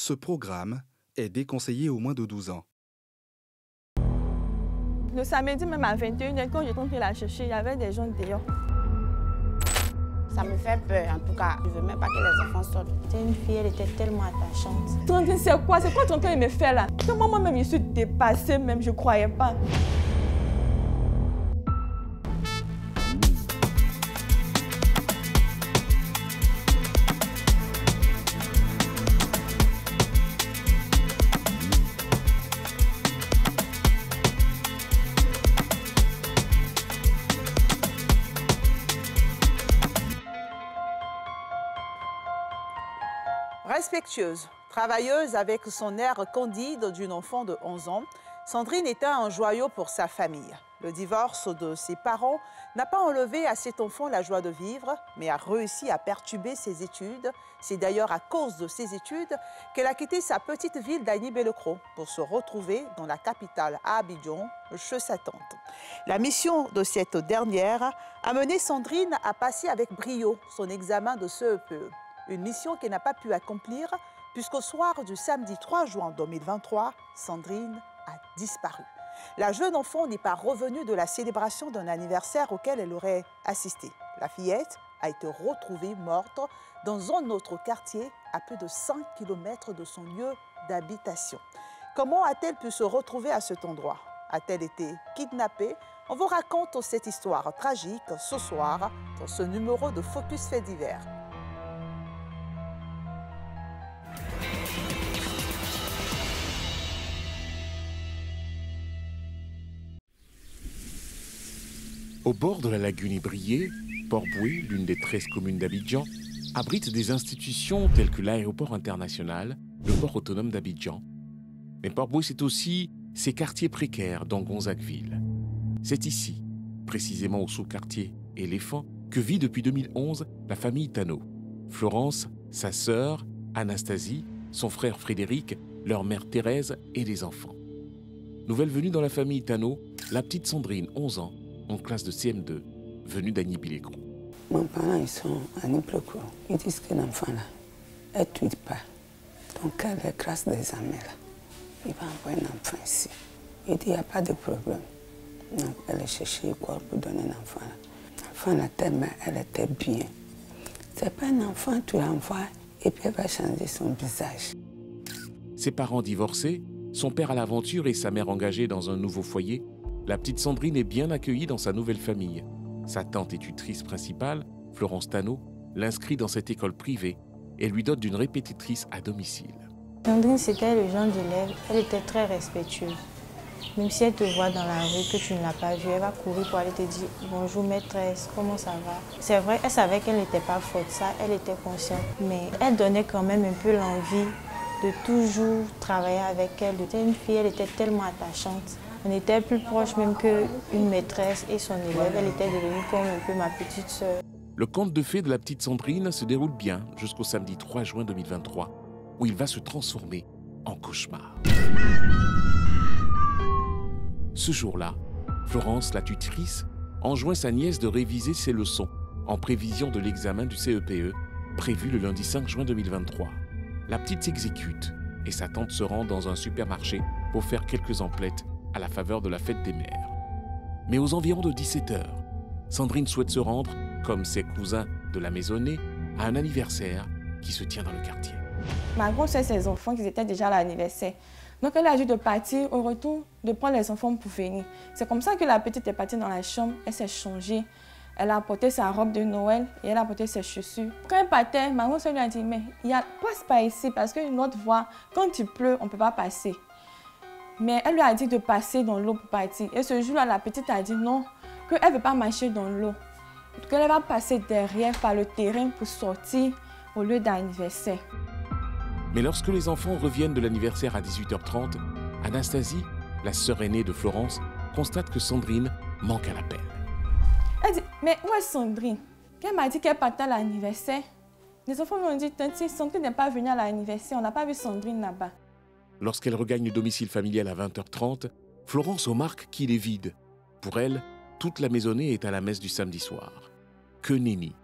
Ce programme est déconseillé aux moins de 12 ans. Le samedi, même à 21h, quand je comptais la chercher, il y avait des gens dehors. Ça me fait peur, en tout cas. Je ne veux même pas que les enfants sortent. C'était une fille, elle était tellement attachante. Sandrine, c'est quoi? C'est quoi ton train de me faire là? Moi-même, je suis dépassée, même, je ne croyais pas. Respectueuse, travailleuse avec son air candide d'une enfant de 11 ans, Sandrine était un joyau pour sa famille. Le divorce de ses parents n'a pas enlevé à cet enfant la joie de vivre, mais a réussi à perturber ses études. C'est d'ailleurs à cause de ses études qu'elle a quitté sa petite ville d'Agny-Bellecro pour se retrouver dans la capitale à Abidjan, chez sa tante. La mission de cette dernière a mené Sandrine à passer avec brio son examen de CEPE. Une mission qu'elle n'a pas pu accomplir puisqu'au soir du samedi 3 juin 2023, Sandrine a disparu. La jeune enfant n'est pas revenue de la célébration d'un anniversaire auquel elle aurait assisté. La fillette a été retrouvée morte dans un autre quartier à plus de 5 km de son lieu d'habitation. Comment a-t-elle pu se retrouver à cet endroit? A-t-elle été kidnappée? On vous raconte cette histoire tragique ce soir dans ce numéro de Focus Faits divers. Au bord de la lagune Ibrié, Port-Boué, l'une des 13 communes d'Abidjan, abrite des institutions telles que l'aéroport international, le port autonome d'Abidjan. Mais Port-Boué, c'est aussi ses quartiers précaires dans Gonzagueville. C'est ici, précisément au sous-quartier Éléphant, que vit depuis 2011 la famille Tano. Florence, sa sœur, Anastasie, son frère Frédéric, leur mère Thérèse et les enfants. Nouvelle venue dans la famille Tano, la petite Sandrine, 11 ans, en classe de CM2, venue d'Agny-Bellecro. Mes parents, ils sont à Agny-Bellecro. Ils disent que l'enfant, là, elle ne tweet pas. Donc, elle est grâce des amis, là. Il va envoyer un enfant ici. Il dit, il n'y a pas de problème. Donc, elle est cherchée quoi pour donner un enfant, là. L'enfant, là, tellement, elle était bien. C'est pas un enfant, tu l'envoies, et puis elle va changer son visage. Ses parents divorcés, son père à l'aventure et sa mère engagée dans un nouveau foyer, la petite Sandrine est bien accueillie dans sa nouvelle famille. Sa tante et tutrice principale, Florence Tano, l'inscrit dans cette école privée et lui dote d'une répétitrice à domicile. Sandrine, c'était le genre d'élève, elle était très respectueuse. Même si elle te voit dans la rue, que tu ne l'as pas vue, elle va courir pour aller te dire « Bonjour maîtresse, comment ça va ?» C'est vrai, elle savait qu'elle n'était pas forte, ça, elle était consciente. Mais elle donnait quand même un peu l'envie de toujours travailler avec elle. C'était une fille, elle était tellement attachante. On était plus proche même qu'une maîtresse et son élève. Elle était devenue comme un peu ma petite sœur. Le conte de fées de la petite Sandrine se déroule bien jusqu'au samedi 3 juin 2023, où il va se transformer en cauchemar. Ce jour-là, Florence, la tutrice, enjoint sa nièce de réviser ses leçons en prévision de l'examen du CEPE, prévu le lundi 5 juin 2023. La petite s'exécute et sa tante se rend dans un supermarché pour faire quelques emplettes à la faveur de la fête des mères. Mais aux environs de 17h, Sandrine souhaite se rendre, comme ses cousins de la maisonnée, à un anniversaire qui se tient dans le quartier. Ma grosse et ses enfants qui étaient déjà à l'anniversaire. Donc elle a dû de partir au retour, de prendre les enfants pour venir. C'est comme ça que la petite est partie dans la chambre, elle s'est changée. Elle a apporté sa robe de Noël et elle a apporté ses chaussures. Quand elle partait, ma grosse lui a dit « Mais passe pas ici parce qu'une autre voie, quand il pleut, on ne peut pas passer. » Mais elle lui a dit de passer dans l'eau pour partir. Et ce jour-là, la petite a dit non, qu'elle ne veut pas marcher dans l'eau. Qu'elle va passer derrière par le terrain pour sortir au lieu d'anniversaire. Mais lorsque les enfants reviennent de l'anniversaire à 18h30, Anastasie, la sœur aînée de Florence, constate que Sandrine manque à l'appel. Elle dit, mais où est Sandrine? Elle m'a dit qu'elle partait à l'anniversaire. Les enfants m'ont dit, Tanti, Sandrine n'est pas venue à l'anniversaire, on n'a pas vu Sandrine là-bas. Lorsqu'elle regagne le domicile familial à 20h30, Florence remarque qu'il est vide. Pour elle, toute la maisonnée est à la messe du samedi soir. Que nenni.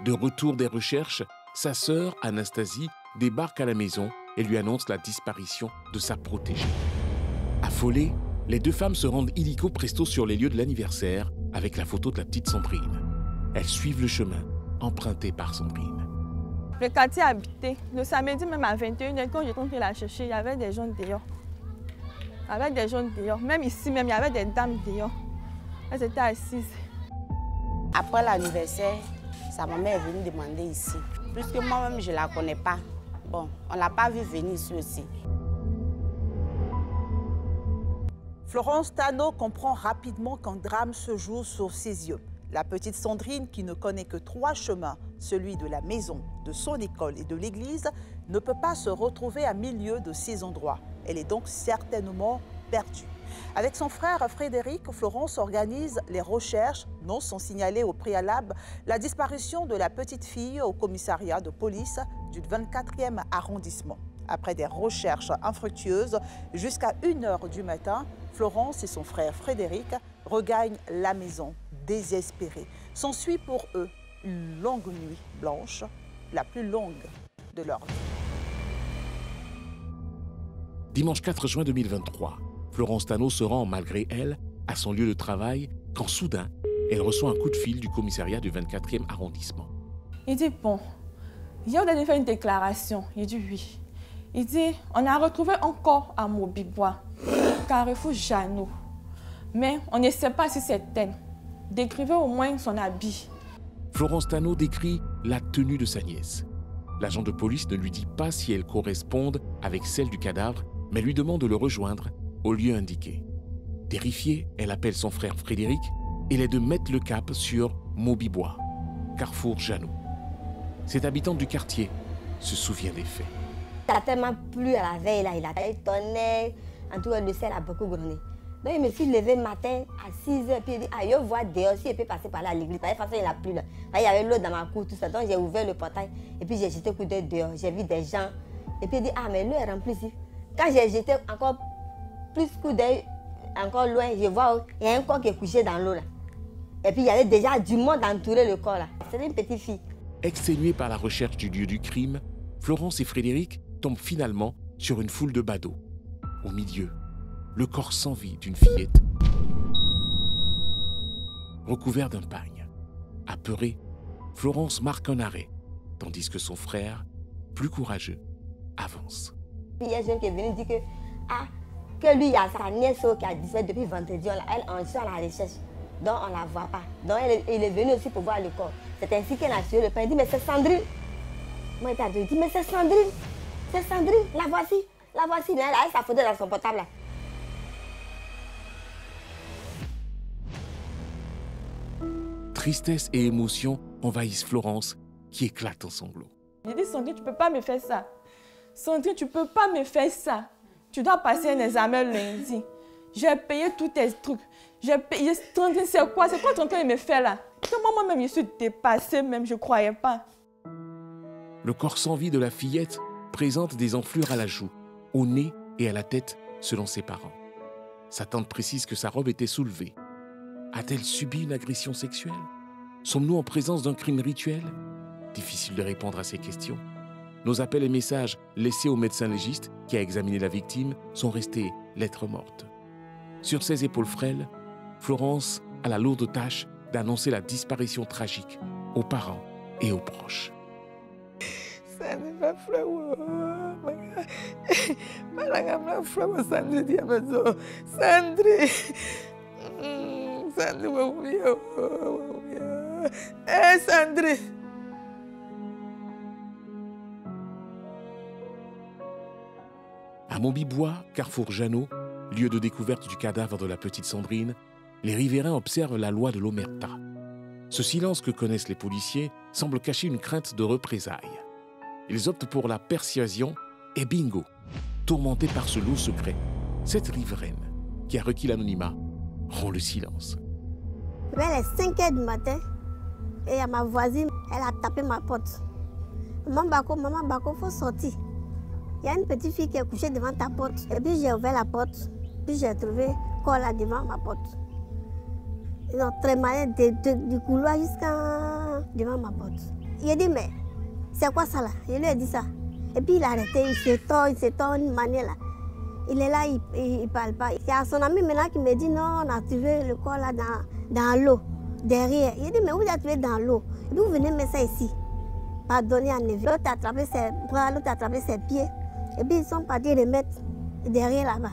De retour des recherches, sa sœur, Anastasie, débarque à la maison et lui annonce la disparition de sa protégée. Affolées, les deux femmes se rendent illico presto sur les lieux de l'anniversaire avec la photo de la petite Sandrine. Elles suivent le chemin emprunté par Sandrine. Le quartier habité. Le samedi même à 21h, quand je comptais la chercher, il y avait des gens dehors. Il y avait des gens dehors. Même ici, même, il y avait des dames dehors. Elles étaient assises. Après l'anniversaire, sa maman est venue demander ici. Puisque moi-même, je ne la connais pas. Bon, on ne l'a pas vu venir ici aussi. Florence Tano comprend rapidement qu'un drame se joue sous ses yeux. La petite Sandrine, qui ne connaît que 3 chemins, celui de la maison, de son école et de l'église, ne peut pas se retrouver à milieu de ces endroits. Elle est donc certainement perdue. Avec son frère Frédéric, Florence organise les recherches, non sans signaler au préalable la disparition de la petite fille au commissariat de police du 24e arrondissement. Après des recherches infructueuses, jusqu'à 1h du matin, Florence et son frère Frédéric regagnent la maison, désespérés. S'ensuit pour eux une longue nuit blanche, la plus longue de leur vie. Dimanche 4 juin 2023, Florence Tano se rend, malgré elle, à son lieu de travail, quand soudain, elle reçoit un coup de fil du commissariat du 24e arrondissement. Il dit, bon, hier on a fait une déclaration. Il dit oui. Il dit, on a retrouvé un corps à Mobibois, Carrefour Jeannot. Mais on ne sait pas si c'est elle. Décrivez au moins son habit. Florence Tano décrit la tenue de sa nièce. L'agent de police ne lui dit pas si elles correspondent avec celle du cadavre, mais lui demande de le rejoindre au lieu indiqué. Terrifiée, elle appelle son frère Frédéric et les deux mettent le cap sur Mobibois, Carrefour Jeannot. Cette habitante du quartier se souvient des faits. Ça a tellement plu à la veille, là, il a tonné, en tout cas le ciel a beaucoup grondé. Donc je me suis levée le matin à 6h, puis il dit, ah, je vois dehors, si je peux passer par là à l'église, parce que de toute façon il a plu là. Il y avait l'eau dans ma cour, tout ça, donc j'ai ouvert le portail, et puis j'ai jeté un coup d'œil dehors, j'ai vu des gens, et puis il dit, ah mais l'eau est remplie ici. Quand j'ai jeté encore plus coup d'œil, encore loin, je vois, il y a un corps qui est couché dans l'eau là. Et puis il y avait déjà du monde entourer le corps là. C'était une petite fille. Exténuée par la recherche du lieu du crime, Florence et Frédéric tombent finalement sur une foule de badauds. Au milieu, le corps sans vie d'une fillette, recouvert d'un pagne. Apeurée, Florence marque un arrêt, tandis que son frère, plus courageux, avance. Il y a un jeune qui est venu dire que lui, il y a sa nièce qui a disparu depuis vendredi. Elle, on est à la recherche, donc on ne la voit pas. Donc il est venu aussi pour voir le corps. C'est ainsi qu'elle a tué le père. Il dit, mais c'est Sandrine. Moi, il dit, mais c'est Sandrine. C'est Sandrine, la voici. La voici. Elle a sa photo dans son portable là. Tristesse et émotion envahissent Florence, qui éclate en sanglots. Il dit, Sandrine, tu ne peux pas me faire ça. Sandrine, tu ne peux pas me faire ça. Tu dois passer un examen lundi. J'ai payé tous tes trucs. J'ai payé. Sandrine, c'est quoi ton train de me faire là? Moi-même, je suis dépassée, même, je ne croyais pas. Le corps sans vie de la fillette présente des enflures à la joue, au nez et à la tête, selon ses parents. Sa tante précise que sa robe était soulevée. A-t-elle subi une agression sexuelle? Sommes-nous en présence d'un crime rituel? Difficile de répondre à ces questions. Nos appels et messages laissés au médecin légiste qui a examiné la victime sont restés lettres mortes. Sur ses épaules frêles, Florence a la lourde tâche d'annoncer la disparition tragique aux parents et aux proches. À Mobibois, Carrefour Jeannot, lieu de découverte du cadavre de la petite Sandrine, les riverains observent la loi de l'omerta. Ce silence que connaissent les policiers semble cacher une crainte de représailles. Ils optent pour la persuasion et bingo, tourmentés par ce lot secret, cette riveraine qui a requis l'anonymat rompt le silence. Vers les 5h du matin, et il y a ma voisine, elle a tapé ma porte. Maman Bako, il faut sortir. Il y a une petite fille qui est couchée devant ta porte. Et puis j'ai ouvert la porte, puis j'ai trouvé le corps là devant ma porte. Ils ont trémalé du couloir jusqu'à devant ma porte. Il a dit, mais c'est quoi ça là? Je lui ai dit ça. Et puis il a arrêté, il s'étonne d'une manière là. Il est là, il ne parle pas. C'est à son ami maintenant qui me dit non, on a trouvé le corps là dans l'eau, derrière. Il dit mais où vous avez trouvé dans l'eau? Et puis vous venez mettre ça ici. Pardonnez à Nevi. L'autre a attrapé ses bras, l'autre a attrapé ses pieds. Et puis ils sont partis remettre derrière là-bas.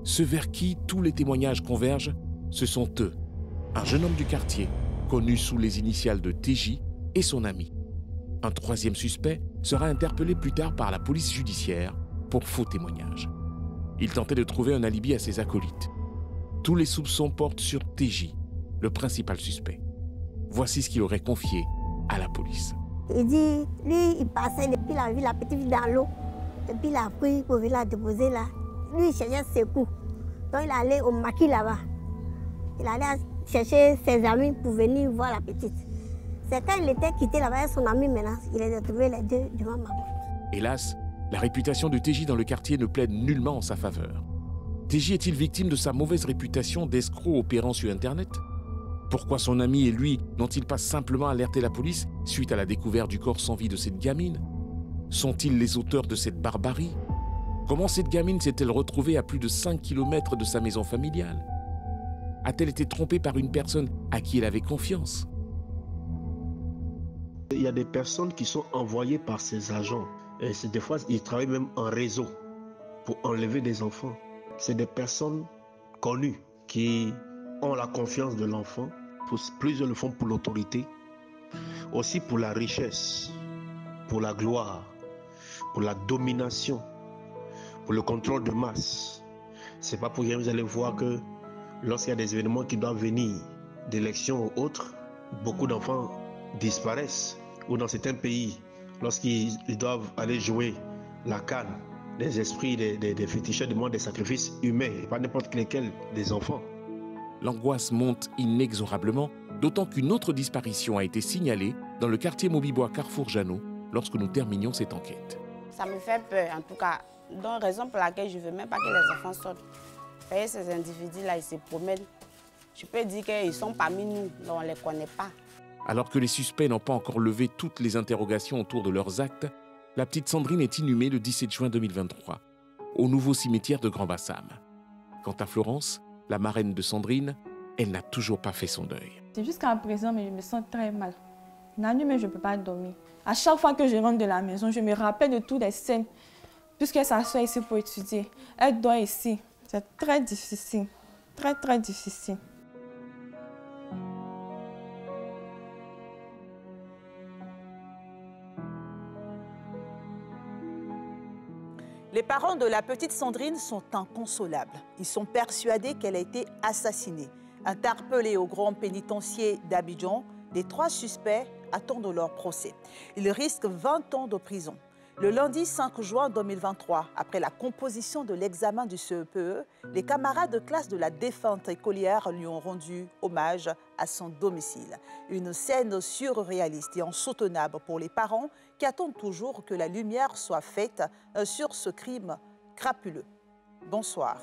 Ceux vers qui tous les témoignages convergent, ce sont eux. Un jeune homme du quartier, connu sous les initiales de TJ, et son ami. Un troisième suspect sera interpellé plus tard par la police judiciaire pour faux témoignage. Il tentait de trouver un alibi à ses acolytes. Tous les soupçons portent sur TJ, le principal suspect. Voici ce qu'il aurait confié à la police. Il dit, lui, il passait depuis il a vu la petite fille dans l'eau. Et puis il a pris pour venir la déposer là. Lui, il cherchait ses coups. Donc il allait au maquis là-bas. Il allait chercher ses amis pour venir voir la petite. C'est quand il était quitté là-bas avec son ami maintenant, il a trouvé les deux devant ma porte. Hélas, la réputation de TJ dans le quartier ne plaide nullement en sa faveur. TJ est-il victime de sa mauvaise réputation d'escroc opérant sur Internet? Pourquoi son ami et lui n'ont-ils pas simplement alerté la police suite à la découverte du corps sans vie de cette gamine? Sont-ils les auteurs de cette barbarie? Comment cette gamine s'est-elle retrouvée à plus de 5 km de sa maison familiale? A-t-elle été trompée par une personne à qui elle avait confiance? Il y a des personnes qui sont envoyées par ces agents. Et des fois, ils travaillent même en réseau pour enlever des enfants. C'est des personnes connues qui ont la confiance de l'enfant. Plusieurs le font pour l'autorité, aussi pour la richesse, pour la gloire, pour la domination, pour le contrôle de masse. C'est pas pour rien, vous allez voir que lorsqu'il y a des événements qui doivent venir, d'élections ou autres, beaucoup d'enfants disparaissent. Ou dans certains pays, lorsqu'ils doivent aller jouer la canne, les esprits des féticheurs demandent des sacrifices humains, et pas n'importe lesquels, des enfants. L'angoisse monte inexorablement, d'autant qu'une autre disparition a été signalée dans le quartier Mobibois Carrefour Jeannot lorsque nous terminions cette enquête. Ça me fait peur, en tout cas. Donc, raison pour laquelle je ne veux même pas que les enfants sortent. Voyez, ces individus-là, ils se promènent. Je peux dire qu'ils sont parmi nous, mais on ne les connaît pas. Alors que les suspects n'ont pas encore levé toutes les interrogations autour de leurs actes, la petite Sandrine est inhumée le 17 juin 2023, au nouveau cimetière de Grand-Bassam. Quant à Florence, la marraine de Sandrine, elle n'a toujours pas fait son deuil. C'est jusqu'à présent, mais je me sens très mal. La nuit, mais je ne peux pas dormir. À chaque fois que je rentre de la maison, je me rappelle de toutes les scènes. Puisqu'elle s'assoit ici pour étudier, elle dort ici. C'est très difficile, très très difficile. Les parents de la petite Sandrine sont inconsolables. Ils sont persuadés qu'elle a été assassinée. Interpellés au grand pénitencier d'Abidjan, les 3 suspects attendent leur procès. Ils risquent 20 ans de prison. Le lundi 5 juin 2023, après la composition de l'examen du CEPE, les camarades de classe de la défunte écolière lui ont rendu hommage à son domicile. Une scène surréaliste et insoutenable pour les parents qui attendent toujours que la lumière soit faite sur ce crime crapuleux. Bonsoir.